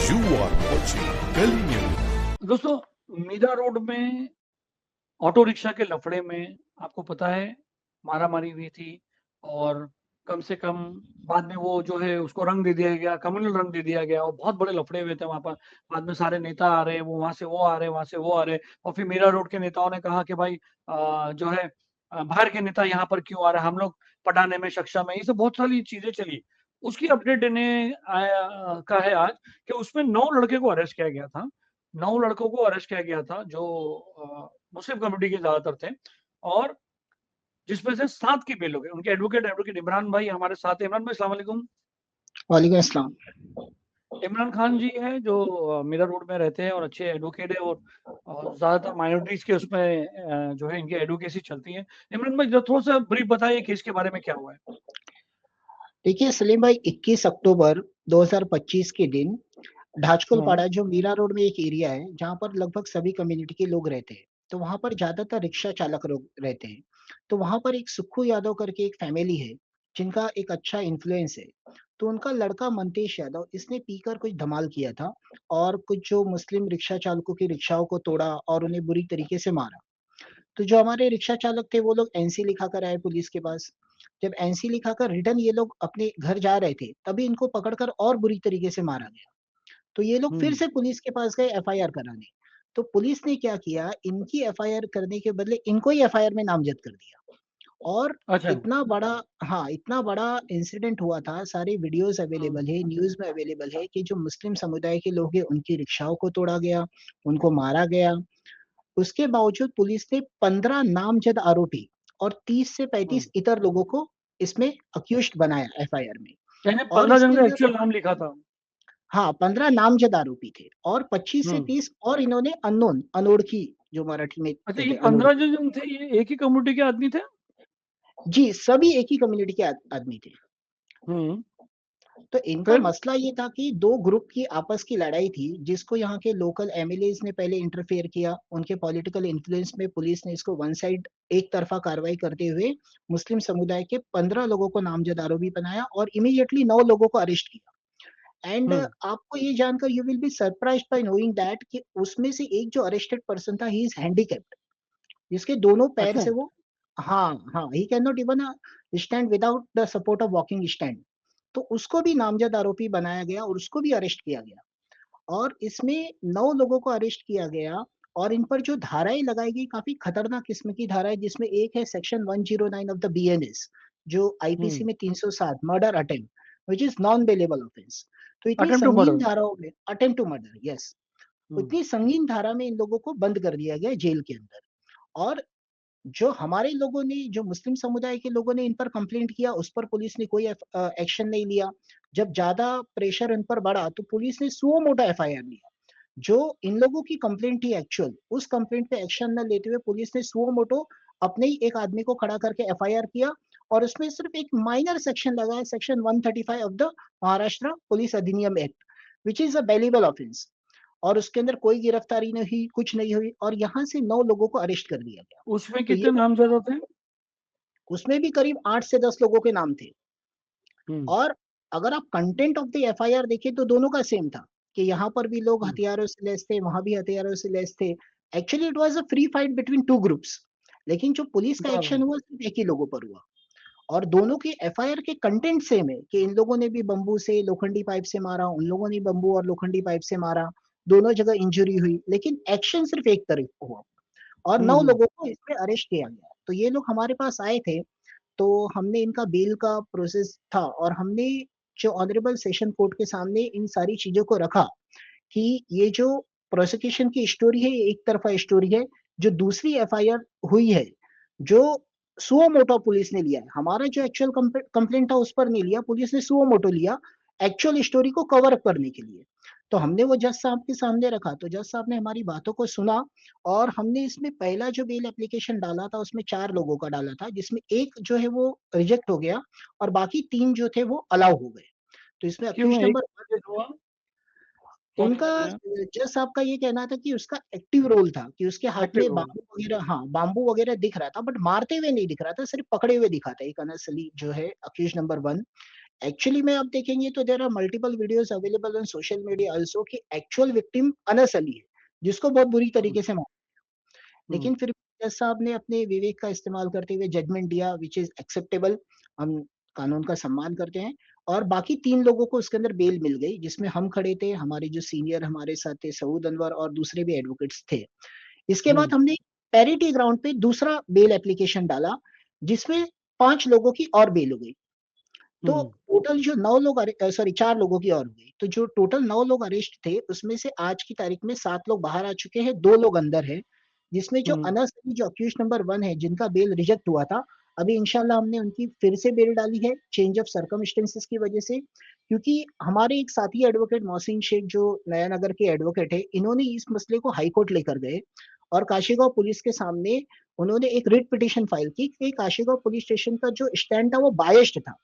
You are watching Kali News. दोस्तों, Meera road में auto rickshaw के लफड़े में आपको पता है मारामारी हुई थी और कम से कम बाद में वो जो है उसको रंग दे दिया गया, कम्युनल रंग दे दिया गया और बहुत बड़े लफड़े हुए थे वहाँ पर। बाद में सारे नेता आ रहे हैं, वो वहाँ से वो आ रहे हैं, वहाँ से वो आ रहे हैं और फिर मीरा रोड के नेताओं ने कहा कि भाई जो है बाहर के नेता यहाँ पर क्यों आ रहे हैं, हम लोग पढ़ाने में सक्षम है। ये सब बहुत सारी चीजें चली। उसकी अपडेट देने का है आज कि उसमें 9 लड़के को अरेस्ट किया गया था। 9 लड़कों को अरेस्ट किया गया था जो मुस्लिम कम्युनिटी के ज़्यादातर थे और जिसमें से 7 की बेल हो गई। उनके एडवोकेट इमरान भाई हमारे साथ हैं। इमरान भाई अस्सलाम वालेकुम। वालेकुम अस्सलाम। इमरान खान जी हैं जो मीरा रोड में रहते हैं और अच्छे एडवोकेट है और ज़्यादातर माइनॉरिटीज़ के उसमें जो है इनकी एडवोकेसी चलती है। इमरान भाई थोड़ा-सा ब्रीफ बताइए केस के बारे में क्या हुआ है? देखिए सलीम भाई, 21 अक्टूबर 2025 के दिन ढाचकुलपाड़ा हुँ, जो मीरा रोड में एक एरिया है जहाँ पर लगभग सभी कम्युनिटी के लोग रहते हैं। तो वहाँ पर ज्यादातर रिक्शा चालक लोग रहते हैं। तो वहाँ पर एक सुक्खू यादव करके एक फैमिली है जिनका एक अच्छा इन्फ्लुएंस है। तो उनका लड़का मंतेश यादव इसने पीकर कुछ धमाल किया था और कुछ जो मुस्लिम रिक्शा चालकों की रिक्शाओं को तोड़ा और उन्हें बुरी तरीके से मारा। तो जो हमारे रिक्शा चालक थे वो लोग एनसी लिखाकर आए पुलिस के पास। जब एनसी लिखाकर रिटर्न ये लोग अपने घर जा रहे थे, तभी इनको पकड़कर और बुरी तरीके से मारा गया। तो ये लोग फिर हुँ, से पुलिस के पास गए एफआईआर कराने। तो पुलिस ने क्या किया, इनकी एफआईआर करने के बदले इनको ही एफआईआर में नामजद कर दिया। और अच्छा। इतना बड़ा हाँ, इतना बड़ा इंसिडेंट हुआ था, सारे वीडियोज़ हुँ, अवेलेबल है, न्यूज़ में अवेलेबल है कि जो मुस्लिम समुदाय के लोग हैं, उनकी रिक्शाओं को तोड़ा गया, उनको मारा गया। उसके बावजूद पुलिस ने 15 नामजद आरोपी और 30 से हुँ। 35 इतर लोगों को इसमें अक्यूज्ड बनाया एफआईआर में। यानी और 15 जन इसके का अंदर एक्चुअल नाम लिखा था। हाँ, 15 नामजद आरोपी थे और 25 से हुँ। 30 और इन्होंने अननोन अनोळखी जो मराठी में अच्छा, कहते ये हैं 15 अनोळखी। जो जन थे ये एक ही कम्युनिटी के आदमी थे? जी, सभी एक ही कम्युनिटी के आदमी थे। हुँ, तो इनका फिर? मसला ये था कि 2 ग्रुप की आपस की लड़ाई थी, जिसको यहाँ के लोकल एमएलएज़ ने पहले इंटरफेयर किया। उनके पॉलिटिकल इन्फ्लुएंस में पुलिस ने इसको वन साइड एक तरफ़ा कार्रवाई करते हुए मुस्लिम समुदाय के 15 लोगों को नामज़द आरोपी बनाया और इमीडिएटली 9 लोगों को अरेस्ट किया। एंड हुँ, आपको ये जानकर you will be surprised bye knowing that कि उसमें से एक जो अरेस्टेड पर्सन था, ही इज़ हैंडीकैप्ड, जिसके दोनों पैर अच्छा। से वो हाँ, he can not even stand without the support of walking stand. तो उसको भी नामज़द आरोपी बनाया गया और उसको भी अरेस्ट किया गया। और इसमें 9 लोगों को अरेस्ट किया गया और इन पर जो धाराएँ लगाई गई काफ़ी खतरनाक किस्म की धारा है, जिसमें एक है सेक्शन 109 ऑफ द बीएनएस जो आईपीसी हुँ, में 307 murder attempt which is non bailable offence. तो इतनी अटेम्प्ट टू संगीन मर्डर। धाराओं में अटेम्प्ट टू मर्डर, यस, हुँ, इतनी संगीन धारा में इन लोगों को बंद कर दिया गया जेल के अंदर। और जो हमारे लोगों ने, जो मुस्लिम समुदाय के लोगों ने इन पर कंप्लेंट किया, उस पर पुलिस ने कोई एक्शन नहीं लिया। जब ज़्यादा प्रेशर इन पर बढ़ा, तो पुलिस ने सुओ मोटो एफआईआर लिया। जो इन लोगों की कंप्लेंट थी एक्चुअल, उस कंप्लेंट पे एक्शन न लेते हुए पुलिस ने सुओ मोटो अपने ही एक आदमी को खड़ा करके एफआईआर किया और उसमें सिर्फ एक माइनर सेक्शन लगाया, section 135 of the Maharashtra police अधिनियम act, which is a bailable offence. और उसके अंदर कोई गिरफ्तारी नहीं हुई, कुछ नहीं हुई और यहाँ से 9 लोगों को अरेस्ट कर दिया गया। उसमें तो कितने ये नामज़द थे? उसमें भी करीब 8 से 10 लोगों के नाम थे। हुँ, और अगर आप कंटेंट ऑफ द एफआईआर देखें तो दोनों का सेम था कि यहाँ पर भी लोग हुँ, हथियारों से लैस थे, वहाँ भी हथियारों से लैस थे। Actually it was a free fight between 2 groups, लेकिन जो पुलिस का बराबर। एक्शन हुआ सिर्फ एक ही लोगों पर हुआ। और दोनों की एफआईआर के कंटेंट सेम है कि इन लोगों ने भी बम्बू से, लोखंडी पाइप से मारा, उन लोगों ने बम्बू और लोखंडी पाइप से मारा। दोनों जगह इंजरी हुई, लेकिन एक्शन सिर्फ एक तरफ हुआ और हुँ, 9 हुँ, लोगों को इसमें अरेस्ट किया गया। तो ये लोग हमारे पास आए थे, तो हमने इनका बेल का प्रोसेस था और हमने जो ऑनरेबल सेशन कोर्ट के सामने इन सारी चीज़ों को रखा कि ये जो प्रोसिक्यूशन की स्टोरी है, ये एक तरफ़ा स्टोरी है। जो दूसरी एफआईआर हुई है, जो सुओ मोटो पुलिस ने लिया है। हमारा जो एक्चुअल कंप्लेंट था उस पर नहीं लिया, पुलिस ने सुओ मोटो लिया एक्चुअल स्टोरी को कवर अप करने के लिए। तो हमने वो जज साहब के सामने रखा, तो जज साहब ने हमारी बातों को सुना और हमने इसमें पहला जो बेल एप्लीकेशन डाला था उसमें 4 लोगों का डाला था, जिसमें 1 जो है वो रिजेक्ट हो गया और बाकी 3 जो थे वो अलाउ हो गए। तो इसमें क्यों अक्यूज़्ड एक नंबर 1, रिजेक्ट हुआ? क्या उनका रीज़न है? जज साहब का ये कहना था कि उसका एक्टिव रोल था कि उसके हाथ एक्टिव में रोल। बाम्बू वगैरह दिख रहा था बट मारते हुए नहीं दिख रहा था, सिर्फ पकड़े हुए दिखा था एक अनसली जो है अक्यूज़्ड नंबर 1। एक्चुअली में आप देखेंगे तो there are multiple videos available on social media also कि एक्चुअल विक्टिम अनस अली है, जिसको बहुत बुरी हुँ, तरीके से मारा। हुँ, लेकिन फिर जज साहब ने अपने विवेक का इस्तेमाल करते हुए जजमेंट दिया व्हिच इज़ एक्सेप्टेबल। हम कानून का सम्मान करते हैं और बाकी 3 लोगों को उसके अंदर बेल मिल गई, जिसमें हम खड़े थे, हमारे जो सीनियर हमारे साथ थे सऊद अनवर और दूसरे भी एडवोकेट्स थे। इसके हुँ, बाद हमने पैरिटी ग्राउंड पे दूसरा बेल एप्लीकेशन डाला, जिसमें 5 लोगों की और बेल हो गई। तो हुँ, टोटल जो 9 लोग 4 लोगों की और हो गई। तो जो टोटल 9 लोग अरेस्ट थे, उसमें से आज की तारीख में 7 लोग बाहर आ चुके हैं, 2 लोग अंदर हैं, जिसमें जो हुँ, अनस अली जो अक्यूज़्ड नंबर 1 है, जिनका बेल रिजेक्ट हुआ था, अभी इंशाल्लाह हमने उनकी फिर से बेल डाली है, चेंज ऑफ सर्कमस्टेंसेस की वजह से। क्योंकि हमारे एक साथी एडवोकेट मोहसिन शेख जो नया नगर के एडवोकेट है, इन्होंने इस मसले को हाई कोर्ट लेकर गए और काशीगाँव पुलिस के सामने उन्होंने एक रिट पिटीशन फाइल की कि काशीगाँव पुलिस स्टेशन का जो स्टैंड था, वो बायस्ड था।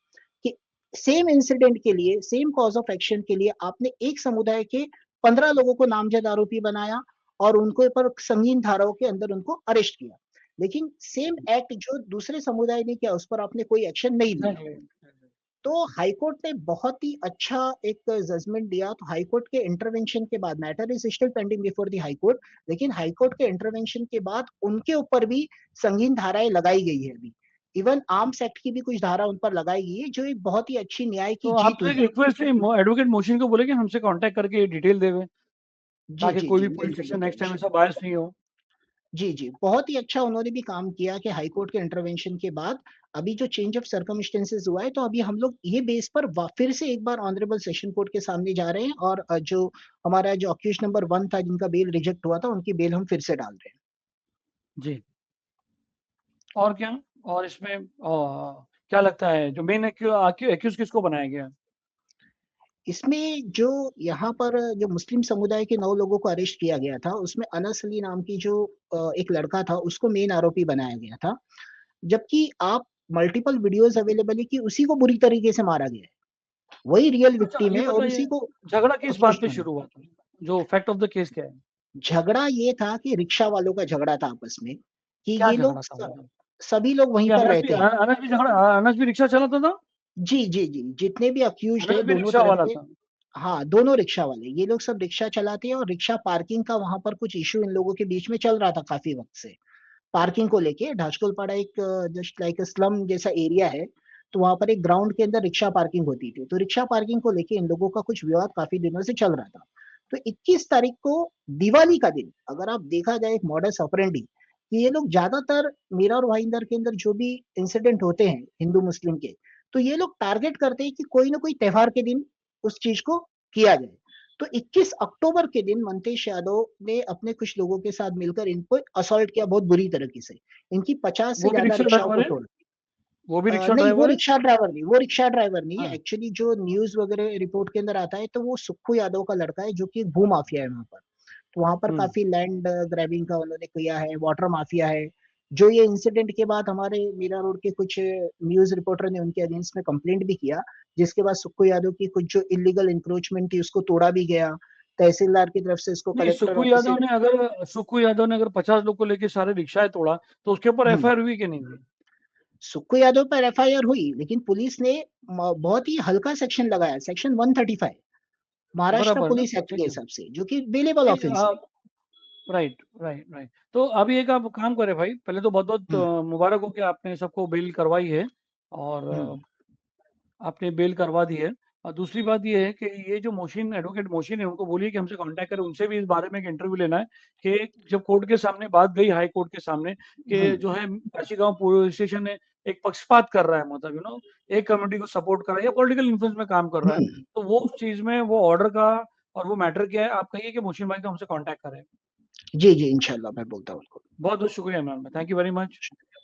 कि सेम इंसिडेंट के लिए, सेम कॉज़ ऑफ एक्शन के लिए आपने एक समुदाय के 15 लोगों को नामज़द आरोपी बनाया और उनके ऊपर संगीन धाराओं के अंदर उनको अरेस्ट किया। लेकिन सेम एक्ट जो दूसरे समुदाय ने किया, उस पर आपने कोई एक्शन नहीं लिया। एग्ज़ैक्टली, तो हाई कोर्ट ने बहुत ही अच्छा एक जजमेंट दिया। तो हाई कोर्ट के इंटरवेंशन के बाद matter is still pending before the high court, लेकिन हाई कोर्ट के इंटरवेंशन के बाद उनके ऊपर भी संगीन धाराएँ लगाई गई है अभी। इवन आर्म्स एक्ट की भी कुछ धारा उन पर लगाई गई है, जो एक बहुत ही अच्छी न्याय की तो जीत आपसे हुई एक है। रिक्वेस्ट है, मो एडवोकेट मोहसिन को बोलें कि हमसे कॉन्टैक्ट करके डिटेल देवें, जी, ताकि जी, कोई जी, भी मैं पुलिस इनको स्टेशन नेक्स्ट टाइम बताऊँगा। ऐसा बायस नहीं हो। जी, जी, बहुत ही अच्छा उन्होंने भी काम किया कि हाई कोर्ट के इंटरवेंशन के बाद अभी जो चेंज ऑफ सर्कमस्टेंसेस हुआ है, तो अभी हम लोग ये बेस पर फिर से एक बार ऑनरेबल सेशन कोर्ट के सामने जा रहे हैं और जो हमारा जो अक्यूज़्ड नंबर 1 था जिनका बेल रिजेक्ट हुआ था, उनकी बेल हम फिर से डाल रहे हैं। जी, और क्या? और इसमें क्या लगता है जो मेन एक्यूज़ किसको बनाया गया है? इसमें जो यहाँ पर जो मुस्लिम समुदाय के 9 लोगों को अरेस्ट किया गया था, उसमें अनस अली नाम की जो एक लड़का था, उसको मेन आरोपी बनाया गया था। जबकि आप मल्टीपल वीडियोज़ अवेलेबल है कि उसी को बुरी तरीके से मारा गया है। वही रियल अच्छा, विक्टिम ये है और बताइए, उसी को झगड़ा किस बात अक्यूज़्ड पे बना। शुरू हुआ था? जो फैक्ट ऑफ द केस क्या है? झगड़ा ये था कि रिक्शा वालों का झगड़ा था आपस में, कि क्या ये झगड़ा लोग था उनका? सभी लोग वहीं क्या पर रहते हैं। अनस भी रिक्शा चलाता था? जी, जी, जी, जितने भी अक्यूज़्ड है अनस भी दोनों रिक्शा तरफ वाला से। था? हाँ, दोनों रिक्शा वाले, ये लोग सब रिक्शा चलाते हैं और रिक्शा पार्किंग का वहाँ पर कुछ इश्यू इन लोगों के बीच में चल रहा था काफ़ी वक़्त से। पार्किंग को लेके ढाचकुलपाड़ा एक जस्ट लाइक अ स्लम जैसा एरिया है, तो वहाँ पर एक ग्राउंड के अंदर रिक्शा पार्किंग होती थी। तो रिक्शा पार्किंग को लेके इन लोगों का कुछ विवाद काफ़ी दिनों से चल रहा था। तो 21 तारीख को दिवाली का दिन, अगर आप देखा जाए एक मॉडस ऑपरेंडी कि ये लोग ज़्यादातर मीरा और भाईंदर के अंदर जो भी इंसिडेंट होते हैं हिंदू-मुस्लिम के, तो ये लोग टारगेट करते हैं कि कोई ना कोई त्योहार के दिन उस चीज़ को किया जाए। तो 21 अक्टूबर के दिन मंतेश यादव ने अपने कुछ लोगों के साथ मिलकर इनको असॉल्ट किया बहुत बुरी तरीके से। इनकी 50 से वो भी ज़्यादा रिक्शा रिक्शाओं को ड्राइवर है? तोड़ा। वो भी रिक्शा नहीं, वो ड्राइवर है? रिक्शा ड्राइवर नहीं, वो रिक्शा ड्राइवर नहीं है। हाँ, एक्चुअली जो न्यूज़ वगैरह रिपोर्ट के अंदर आता है, तो वो सुक्खू यादव का लड़का है, जो कि एक भू-माफिया है वहाँ पर। तो वहाँ पर हुँ, काफ़ी लैंड ग्रैबिंग का उन्होंने किया है, वाटर माफिया है। जो ये इंसिडेंट के बाद हमारे मीरा रोड के कुछ न्यूज़ रिपोर्टर ने उनके अगेंस्ट में कंप्लेंट भी किया, जिसके बाद सुक्खू यादव की कुछ जो इल्लीगल एन्क्रोचमेंट थी, उसको तोड़ा भी गया। तहसीलदार की तरफ से इसको नहीं, कलेक्टर ऑफिस से। सुक्खू यादव ने अगर 50 लोग को लेके सारे रिक्शाएँ तोड़ा, तो उसके ऊपर हुँ। एफआईआर हुई कि नहीं हुई? सुक्खू यादव पर एफआईआर हुई, लेकिन पुलिस ने बहुत ही हल्का सेक्शन लगाया, सेक्शन 135 महाराष्ट्र बराबर ना? पुलिस एक्ट के ठीक है। हिसाब से, जो कि बेलेबल नहीं, ऑफेंस है। Right, right, right. तो अभी एक आप काम करें भाई, पहले तो बहुत-बहुत हुँ, मुबारक हो कि आपने सबको बेल करवाई है और हुँ, आपने बेल करवा दी है। और दूसरी बात ये है कि ये जो एडवोकेट मोहसिन है, उनको बोलिए कि हमसे कॉन्टैक्ट करें, उनसे भी इस बारे में एक इंटरव्यू लेना है कि जब कोर्ट के सामने बात गई हाई कोर्ट के सामने हुँ। कि जो है काशीगाँव पुलिस स्टेशन ने एक पक्षपात कर रहा है, मतलब एक कम्युनिटी को सपोर्ट कर रहा है या पॉलिटिकल इन्फ्लुएंस में काम कर रहा है। हुँ। तो वो उस चीज़ में वो ऑर्डर का और वो मैटर क्या है, आप कहिए कि मोहसिन भाई को हमसे कॉन्टैक्ट करें। जी, जी, इंशाल्लाह मैं बोलता हूँ उनको। बहुत-बहुत शुक्रिया इमरान भाई। Thank you very much.